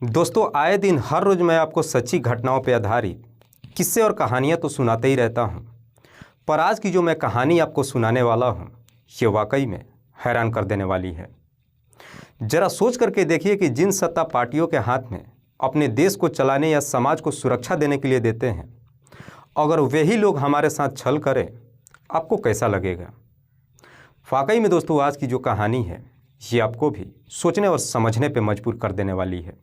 दोस्तों, आए दिन हर रोज़ मैं आपको सच्ची घटनाओं पर आधारित किस्से और कहानियाँ तो सुनाते ही रहता हूँ, पर आज की जो मैं कहानी आपको सुनाने वाला हूँ ये वाकई में हैरान कर देने वाली है। ज़रा सोच करके देखिए कि जिन सत्ता पार्टियों के हाथ में अपने देश को चलाने या समाज को सुरक्षा देने के लिए देते हैं, अगर वही लोग हमारे साथ छल करें, आपको कैसा लगेगा। वाकई में दोस्तों, आज की जो कहानी है ये आपको भी सोचने और समझने पर मजबूर कर देने वाली है।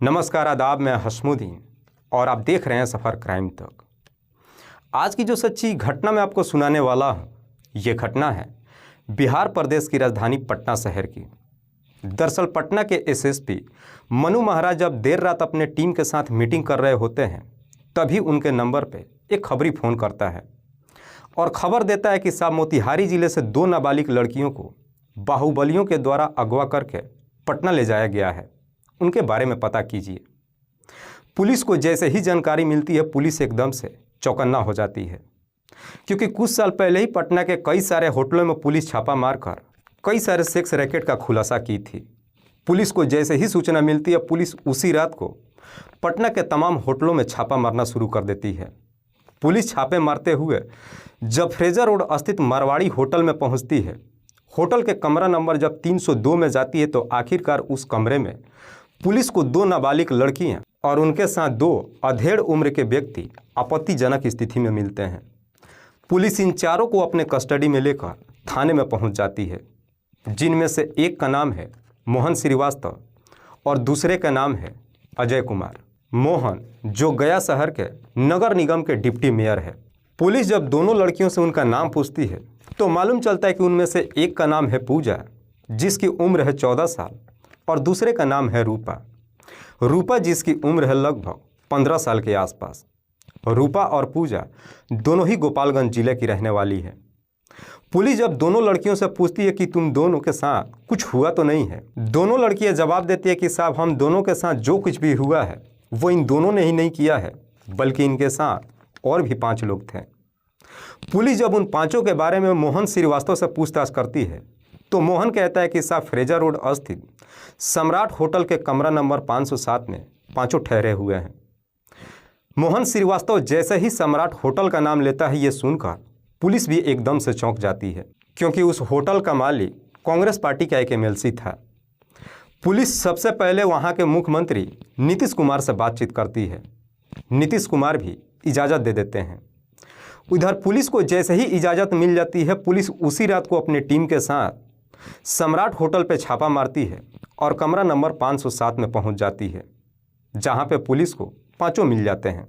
नमस्कार, आदाब, मैं हसमुद्दीन और आप देख रहे हैं सफ़र क्राइम तक। आज की जो सच्ची घटना मैं आपको सुनाने वाला हूँ, ये घटना है बिहार प्रदेश की राजधानी पटना शहर की। दरअसल पटना के एसएसपी मनु महाराज जब देर रात अपने टीम के साथ मीटिंग कर रहे होते हैं, तभी उनके नंबर पे एक खबरी फ़ोन करता है और ख़बर देता है कि साहब, मोतिहारी ज़िले से 2 नाबालिग लड़कियों को बाहुबलियों के द्वारा अगवा करके पटना ले जाया गया है, उनके बारे में पता कीजिए। पुलिस को जैसे ही जानकारी मिलती है, पुलिस एकदम से चौकन्ना हो जाती है, क्योंकि कुछ साल पहले ही पटना के कई सारे होटलों में पुलिस छापा मारकर कई सारे सेक्स रैकेट का खुलासा की थी। पुलिस को जैसे ही सूचना मिलती है, पुलिस उसी रात को पटना के तमाम होटलों में छापा मारना शुरू कर देती है। पुलिस छापे मारते हुए जब फ्रेजर रोड स्थित मारवाड़ी होटल में पहुंचती है, होटल के कमरा नंबर जब 302 में जाती है, तो आखिरकार उस कमरे में पुलिस को 2 नाबालिग लड़कियां और उनके साथ 2 अधेड़ उम्र के व्यक्ति आपत्तिजनक स्थिति में मिलते हैं। पुलिस इन चारों को अपने कस्टडी में लेकर थाने में पहुंच जाती है, जिनमें से एक का नाम है मोहन श्रीवास्तव और दूसरे का नाम है अजय कुमार। मोहन जो गया शहर के नगर निगम के डिप्टी मेयर है। पुलिस जब दोनों लड़कियों से उनका नाम पूछती है, तो मालूम चलता है कि उनमें से एक का नाम है पूजा, जिसकी उम्र है 14 साल, और दूसरे का नाम है रूपा, जिसकी उम्र है लगभग 15 साल के आसपास। रूपा और पूजा दोनों ही गोपालगंज जिले की रहने वाली है। पुलिस जब दोनों लड़कियों से पूछती है कि तुम दोनों के साथ कुछ हुआ तो नहीं है, दोनों लड़कियां जवाब देती है कि साहब, हम दोनों के साथ जो कुछ भी हुआ है वो इन दोनों ने ही नहीं किया है, बल्कि इनके साथ और भी 5 लोग थे। पुलिस जब उन 5 के बारे में मोहन श्रीवास्तव से पूछताछ करती है, तो मोहन कहता है कि साहब, फ्रेजर रोड स्थित सम्राट होटल के कमरा नंबर 507 में 5 ठहरे हुए हैं। मोहन श्रीवास्तव जैसे ही सम्राट होटल का नाम लेता है, ये सुनकर पुलिस भी एकदम से चौंक जाती है, क्योंकि उस होटल का मालिक कांग्रेस पार्टी का एक एमएलसी था। पुलिस सबसे पहले वहां के मुख्यमंत्री नीतीश कुमार से बातचीत करती है। नीतीश कुमार भी इजाज़त दे देते हैं। उधर पुलिस को जैसे ही इजाज़त मिल जाती है, पुलिस उसी रात को अपनी टीम के साथ सम्राट होटल पे छापा मारती है और कमरा नंबर 507 में पहुंच जाती है, जहां पे पुलिस को 5 मिल जाते हैं।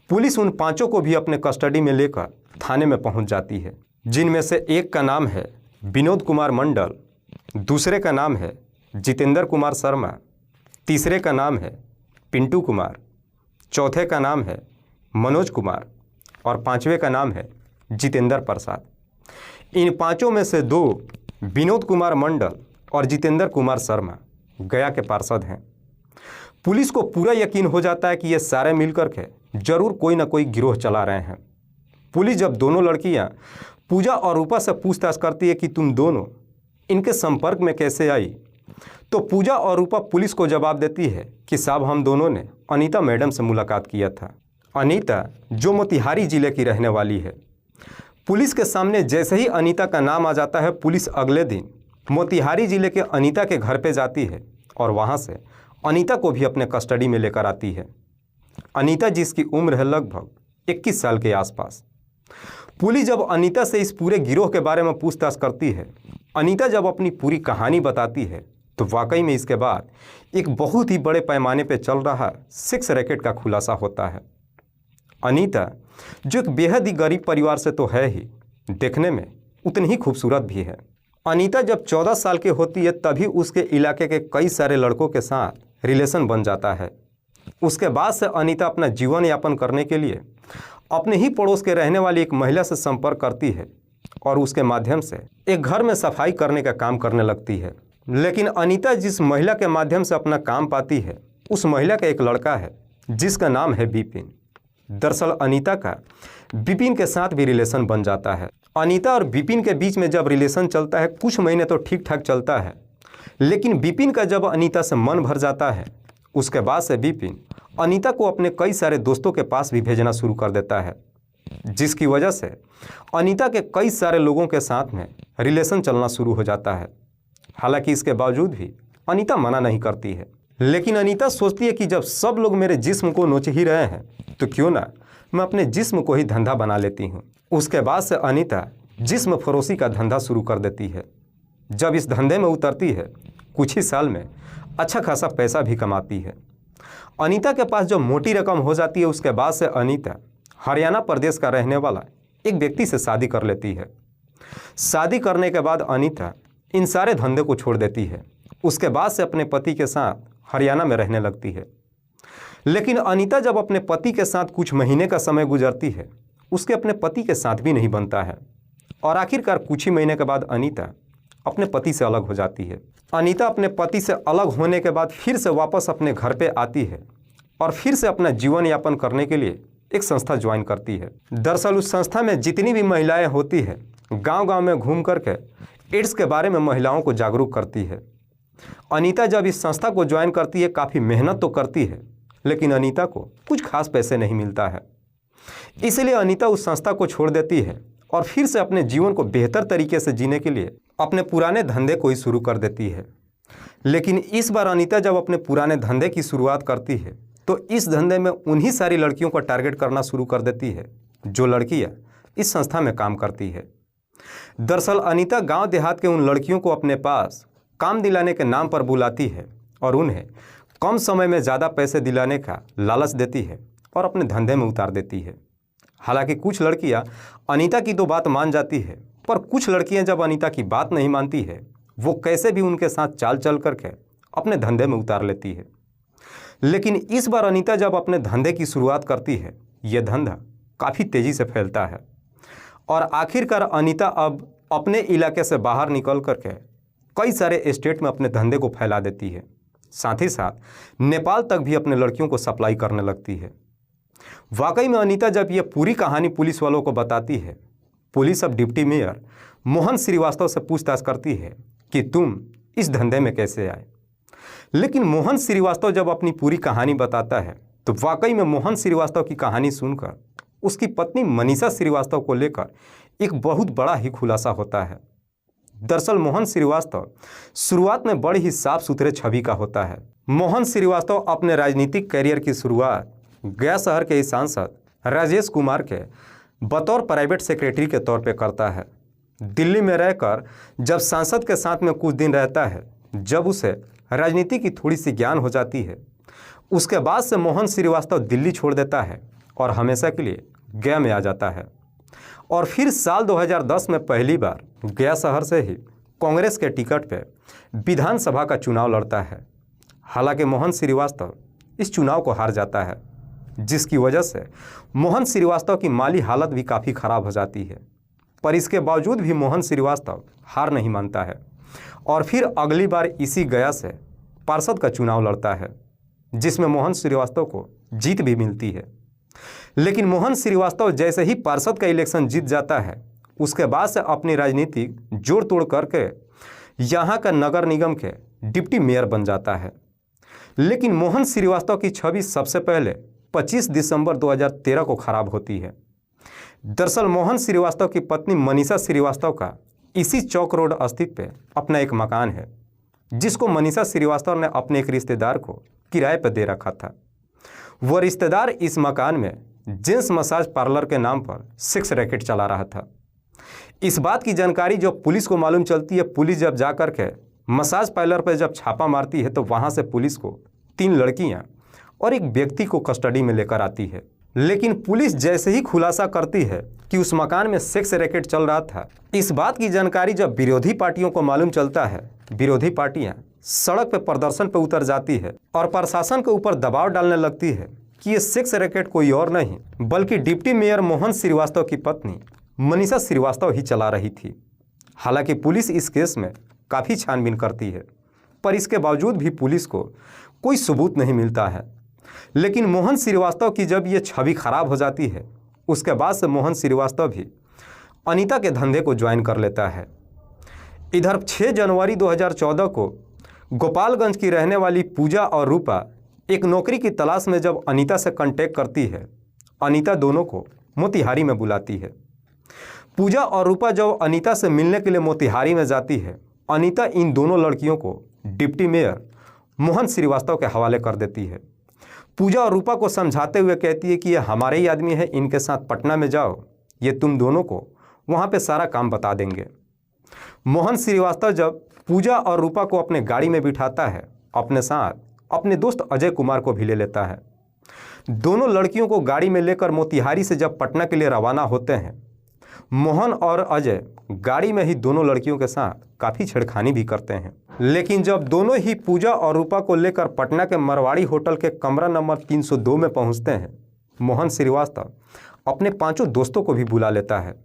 पुलिस उन 5 को भी अपने कस्टडी में लेकर थाने में पहुंच जाती है, जिनमें से एक का नाम है विनोद कुमार मंडल, दूसरे का नाम है जितेंद्र कुमार शर्मा, तीसरे का नाम है पिंटू कुमार, चौथे का नाम है मनोज कुमार और 5वें का नाम है जितेंद्र प्रसाद। इन 5 में से 2 विनोद कुमार मंडल और जितेंद्र कुमार शर्मा गया के पार्षद हैं। पुलिस को पूरा यकीन हो जाता है कि ये सारे मिलकर के जरूर कोई ना कोई गिरोह चला रहे हैं। पुलिस जब दोनों लड़कियां पूजा और रूपा से पूछताछ करती है कि तुम दोनों इनके संपर्क में कैसे आई, तो पूजा और रूपा पुलिस को जवाब देती है कि साहब, हम दोनों ने अनीता मैडम से मुलाकात किया था। अनीता जो मोतिहारी ज़िले की रहने वाली है। पुलिस के सामने जैसे ही अनीता का नाम आ जाता है, पुलिस अगले दिन मोतिहारी ज़िले के अनीता के घर पे जाती है और वहाँ से अनीता को भी अपने कस्टडी में लेकर आती है। अनीता जिसकी उम्र है लगभग 21 साल के आसपास। पुलिस जब अनीता से इस पूरे गिरोह के बारे में पूछताछ करती है, अनीता जब अपनी पूरी कहानी बताती है, तो वाकई में इसके बाद एक बहुत ही बड़े पैमाने पर चल रहा सेक्स रैकेट का खुलासा होता है। अनीता जो एक बेहद ही गरीब परिवार से तो है ही, देखने में उतनी ही खूबसूरत भी है। अनीता जब 14 साल की होती है, तभी उसके इलाके के कई सारे लड़कों के साथ रिलेशन बन जाता है। उसके बाद से अनीता अपना जीवन यापन करने के लिए अपने ही पड़ोस के रहने वाली एक महिला से संपर्क करती है और उसके माध्यम से एक घर में सफाई करने का काम करने लगती है। लेकिन अनीता जिस महिला के माध्यम से अपना काम पाती है, उस महिला का एक लड़का है जिसका नाम है विपिन। दरअसल अनीता का विपिन के साथ भी रिलेशन बन जाता है। अनीता और विपिन के बीच में जब रिलेशन चलता है, कुछ महीने तो ठीक ठाक चलता है, लेकिन विपिन का जब अनीता से मन भर जाता है, उसके बाद से विपिन अनीता को अपने कई सारे दोस्तों के पास भी भेजना शुरू कर देता है, जिसकी वजह से अनीता के कई सारे लोगों के साथ में रिलेशन चलना शुरू हो जाता है। हालांकि इसके बावजूद भी अनीता मना नहीं करती है, लेकिन अनीता सोचती है कि जब सब लोग मेरे जिस्म को नोच ही रहे हैं तो क्यों ना मैं अपने जिस्म को ही धंधा बना लेती हूँ। उसके बाद से अनीता जिस्म फरोशी का धंधा शुरू कर देती है। जब इस धंधे में उतरती है, कुछ ही साल में अच्छा खासा पैसा भी कमाती है। अनीता के पास जब मोटी रकम हो जाती है, उसके बाद से अनीता हरियाणा प्रदेश का रहने वाला एक व्यक्ति से शादी कर लेती है। शादी करने के बाद अनीता इन सारे धंधे को छोड़ देती है। उसके बाद से अपने पति के साथ हरियाणा में रहने लगती है। लेकिन अनीता जब अपने पति के साथ कुछ महीने का समय गुजरती है, उसके अपने पति के साथ भी नहीं बनता है और आखिरकार कुछ ही महीने के बाद अनीता अपने पति से अलग हो जाती है। अनीता अपने पति से अलग होने के बाद फिर से वापस अपने घर पे आती है और फिर से अपना जीवन यापन करने के लिए एक संस्था ज्वाइन करती है। दरअसल उस संस्था में जितनी भी महिलाएं होती है, गांव-गांव में घूम करके एड्स के बारे में महिलाओं को जागरूक करती है। अनीता जब इस संस्था को ज्वाइन करती है, काफ़ी मेहनत तो करती है, लेकिन अनीता को कुछ खास पैसे नहीं मिलता है। इसलिए अनीता उस संस्था को छोड़ देती है और फिर से अपने जीवन को बेहतर तरीके से जीने के लिए अपने पुराने धंधे को ही शुरू कर देती है। लेकिन इस बार अनीता जब अपने पुराने धंधे की शुरुआत करती है, तो इस धंधे में उन्हीं सारी लड़कियों को टारगेट करना शुरू कर देती है जो लड़कियां इस संस्था में काम करती है। दरअसल अनीता गांव देहात के उन लड़कियों को अपने पास काम दिलाने के नाम पर बुलाती है और उन्हें कम समय में ज़्यादा पैसे दिलाने का लालच देती है और अपने धंधे में उतार देती है। हालांकि कुछ लड़कियां अनीता की तो बात मान जाती है, पर कुछ लड़कियां जब अनीता की बात नहीं मानती है, वो कैसे भी उनके साथ चाल चल करके अपने धंधे में उतार लेती है। लेकिन इस बार अनीता जब अपने धंधे की शुरुआत करती है, यह धंधा काफ़ी तेज़ी से फैलता है और आखिरकार अनीता अब अपने इलाके से बाहर निकल करके कई सारे स्टेट में अपने धंधे को फैला देती है। साथ ही साथ नेपाल तक भी अपने लड़कियों को सप्लाई करने लगती है। वाकई में अनीता जब यह पूरी कहानी पुलिस वालों को बताती है, पुलिस अब डिप्टी मेयर मोहन श्रीवास्तव से पूछताछ करती है कि तुम इस धंधे में कैसे आए। लेकिन मोहन श्रीवास्तव जब अपनी पूरी कहानी बताता है, तो वाकई में मोहन श्रीवास्तव की कहानी सुनकर उसकी पत्नी मनीषा श्रीवास्तव को लेकर एक बहुत बड़ा ही खुलासा होता है। दरअसल मोहन श्रीवास्तव शुरुआत में बड़ी ही साफ सुथरे छवि का होता है। मोहन श्रीवास्तव अपने राजनीतिक करियर की शुरुआत गया शहर के सांसद राजेश कुमार के बतौर प्राइवेट सेक्रेटरी के तौर पे करता है। दिल्ली में रहकर जब सांसद के साथ में कुछ दिन रहता है, जब उसे राजनीति की थोड़ी सी ज्ञान हो जाती है, उसके बाद से मोहन श्रीवास्तव दिल्ली छोड़ देता है और हमेशा के लिए गया में आ जाता है और फिर साल 2010 में पहली बार गया शहर से ही कांग्रेस के टिकट पे विधानसभा का चुनाव लड़ता है। हालांकि मोहन श्रीवास्तव इस चुनाव को हार जाता है, जिसकी वजह से मोहन श्रीवास्तव की माली हालत भी काफ़ी ख़राब हो जाती है। पर इसके बावजूद भी मोहन श्रीवास्तव हार नहीं मानता है और फिर अगली बार इसी गया से पार्षद का चुनाव लड़ता है, जिसमें मोहन श्रीवास्तव को जीत भी मिलती है। लेकिन मोहन श्रीवास्तव जैसे ही पार्षद का इलेक्शन जीत जाता है, उसके बाद से अपनी राजनीतिक जोड़ तोड़ करके यहाँ का नगर निगम के डिप्टी मेयर बन जाता है। लेकिन मोहन श्रीवास्तव की छवि सबसे पहले 25 दिसंबर 2013 को खराब होती है। दरअसल मोहन श्रीवास्तव की पत्नी मनीषा श्रीवास्तव का इसी चौक रोड स्थित पे अपना एक मकान है, जिसको मनीषा श्रीवास्तव ने अपने एक रिश्तेदार को किराए पर दे रखा था। वह रिश्तेदार इस मकान में जेंट्स मसाज पार्लर के नाम पर सेक्स रैकेट चला रहा था। इस बात की जानकारी जब पुलिस को मालूम चलती है, पुलिस जब जा कर के मसाज पार्लर पर जब छापा मारती है, तो वहाँ से पुलिस को 3 लड़कियाँ और एक व्यक्ति को कस्टडी में लेकर आती है। लेकिन पुलिस जैसे ही खुलासा करती है कि उस मकान में सेक्स रैकेट चल रहा था, इस बात की जानकारी जब विरोधी पार्टियों को मालूम चलता है, विरोधी पार्टियां सड़क पर प्रदर्शन पर उतर जाती है और प्रशासन के ऊपर दबाव डालने लगती है कि ये सेक्स रैकेट कोई और नहीं बल्कि डिप्टी मेयर मोहन श्रीवास्तव की पत्नी मनीषा श्रीवास्तव ही चला रही थी। हालांकि पुलिस इस केस में काफ़ी छानबीन करती है, पर इसके बावजूद भी पुलिस को कोई सबूत नहीं मिलता है। लेकिन मोहन श्रीवास्तव की जब ये छवि खराब हो जाती है, उसके बाद से मोहन श्रीवास्तव भी अनीता के धंधे को ज्वाइन कर लेता है। इधर 6 जनवरी 2014 को गोपालगंज की रहने वाली पूजा और रूपा एक नौकरी की तलाश में जब अनीता से कांटेक्ट करती है, अनीता दोनों को मोतिहारी में बुलाती है। पूजा और रूपा जब अनीता से मिलने के लिए मोतिहारी में जाती है, अनीता इन दोनों लड़कियों को डिप्टी मेयर मोहन श्रीवास्तव के हवाले कर देती है। पूजा और रूपा को समझाते हुए कहती है कि ये हमारे ही आदमी है, इनके साथ पटना में जाओ, ये तुम दोनों को वहाँ पे सारा काम बता देंगे। मोहन श्रीवास्तव जब पूजा और रूपा को अपने गाड़ी में बिठाता है, अपने साथ अपने दोस्त अजय कुमार को भी ले लेता है। दोनों लड़कियों को गाड़ी में लेकर मोतिहारी से जब पटना के लिए रवाना होते हैं, मोहन और अजय गाड़ी में ही दोनों लड़कियों के साथ काफ़ी छेड़खानी भी करते हैं। लेकिन जब दोनों ही पूजा और रूपा को लेकर पटना के मरवाड़ी होटल के कमरा नंबर 302 में पहुंचते हैं, मोहन श्रीवास्तव अपने 5 दोस्तों को भी बुला लेता है।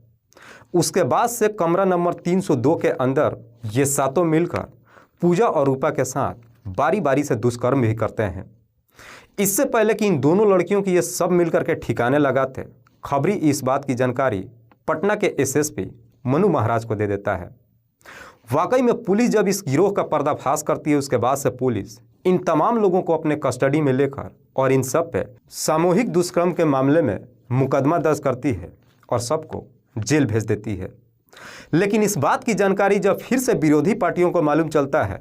उसके बाद से कमरा नंबर 302 के अंदर ये 7 मिलकर पूजा और रूपा के साथ बारी बारी से दुष्कर्म भी करते हैं। इससे पहले कि इन दोनों लड़कियों की ये सब मिलकर के ठिकाने लगाते, खबरी इस बात की जानकारी पटना के एसएसपी मनु महाराज को दे देता है। वाकई में पुलिस जब इस गिरोह का पर्दाफाश करती है, उसके बाद से पुलिस इन तमाम लोगों को अपने कस्टडी में लेकर और इन सब पे सामूहिक दुष्कर्म के मामले में मुकदमा दर्ज करती है और सबको जेल भेज देती है। लेकिन इस बात की जानकारी जब फिर से विरोधी पार्टियों को मालूम चलता है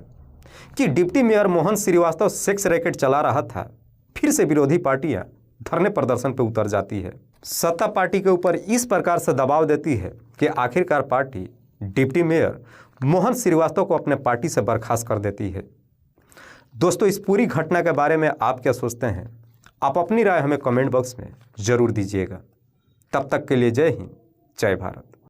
कि deputy mayor Mohan Shrivastava sex racket चला रहा था, फिर से विरोधी पार्टियां धरने प्रदर्शन पर उतर जाती है। सत्ता पार्टी के ऊपर इस प्रकार से दबाव देती है कि आखिरकार party deputy mayor Mohan Shrivastava को अपने पार्टी से बर्खास्त कर देती है। दोस्तों, इस पूरी घटना के बारे में आप क्या सोचते हैं? आप अपनी राय हमें कमेंट बॉक्स में ज़रूर दीजिएगा। तब तक के लिए जय हिंद, जय भारत।